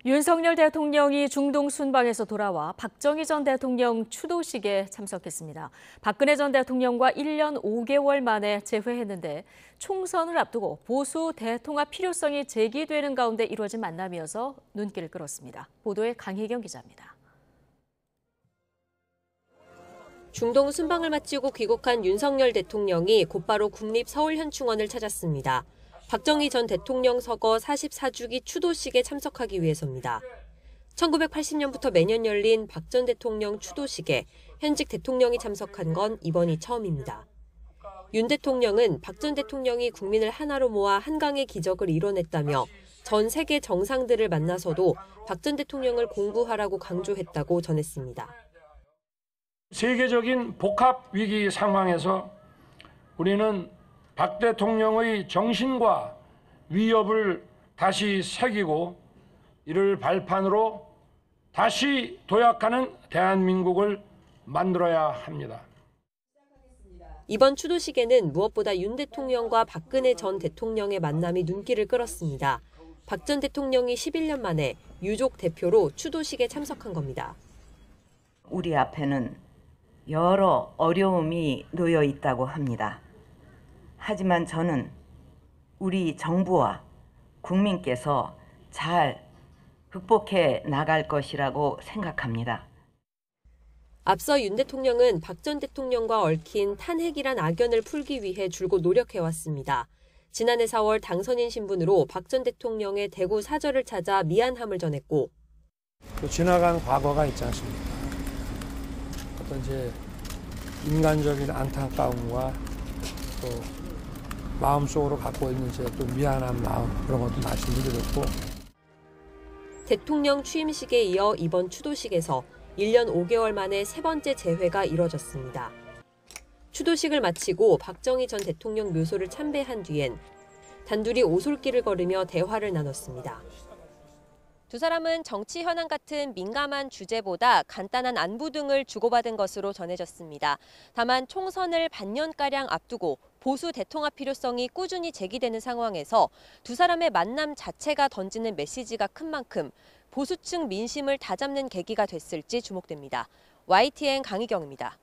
윤석열 대통령이 중동 순방에서 돌아와 박정희 전 대통령 추도식에 참석했습니다. 박근혜 전 대통령과 1년 5개월 만에 재회했는데 총선을 앞두고 보수 대통합 필요성이 제기되는 가운데 이루어진 만남이어서 눈길을 끌었습니다. 보도에 강희경 기자입니다. 중동 순방을 마치고 귀국한 윤석열 대통령이 곧바로 국립서울현충원을 찾았습니다. 박정희 전 대통령 서거 44주기 추도식에 참석하기 위해서입니다. 1980년부터 매년 열린 박 전 대통령 추도식에 현직 대통령이 참석한 건 이번이 처음입니다. 윤 대통령은 박 전 대통령이 국민을 하나로 모아 한강의 기적을 이뤄냈다며 전 세계 정상들을 만나서도 박 전 대통령을 공부하라고 강조했다고 전했습니다. 세계적인 복합 위기 상황에서 우리는 박 대통령의 정신과 위협을 다시 새기고 이를 발판으로 다시 도약하는 대한민국을 만들어야 합니다. 이번 추도식에는 무엇보다 윤 대통령과 박근혜 전 대통령의 만남이 눈길을 끌었습니다. 박 전 대통령이 11년 만에 유족 대표로 추도식에 참석한 겁니다. 우리 앞에는 여러 어려움이 놓여 있다고 합니다. 하지만 저는 우리 정부와 국민께서 잘 극복해 나갈 것이라고 생각합니다. 앞서 윤 대통령은 박 전 대통령과 얽힌 탄핵이란 악연을 풀기 위해 줄곧 노력해왔습니다. 지난해 4월 당선인 신분으로 박 전 대통령의 대구 사저를 찾아 미안함을 전했고 또 지나간 과거가 있지 않습니까? 어떤 제 인간적인 안타까움과 또 마음속으로 갖고 있는 제 또 미안한 마음 그런 것도 말씀드렸고 대통령 취임식에 이어 이번 추도식에서 1년 5개월 만에 세 번째 재회가 이뤄졌습니다. 추도식을 마치고 박정희 전 대통령 묘소를 참배한 뒤엔 단둘이 오솔길을 걸으며 대화를 나눴습니다. 두 사람은 정치 현안 같은 민감한 주제보다 간단한 안부 등을 주고받은 것으로 전해졌습니다. 다만 총선을 반년가량 앞두고 보수 대통합 필요성이 꾸준히 제기되는 상황에서 두 사람의 만남 자체가 던지는 메시지가 큰 만큼 보수층 민심을 다잡는 계기가 됐을지 주목됩니다. YTN 강희경입니다.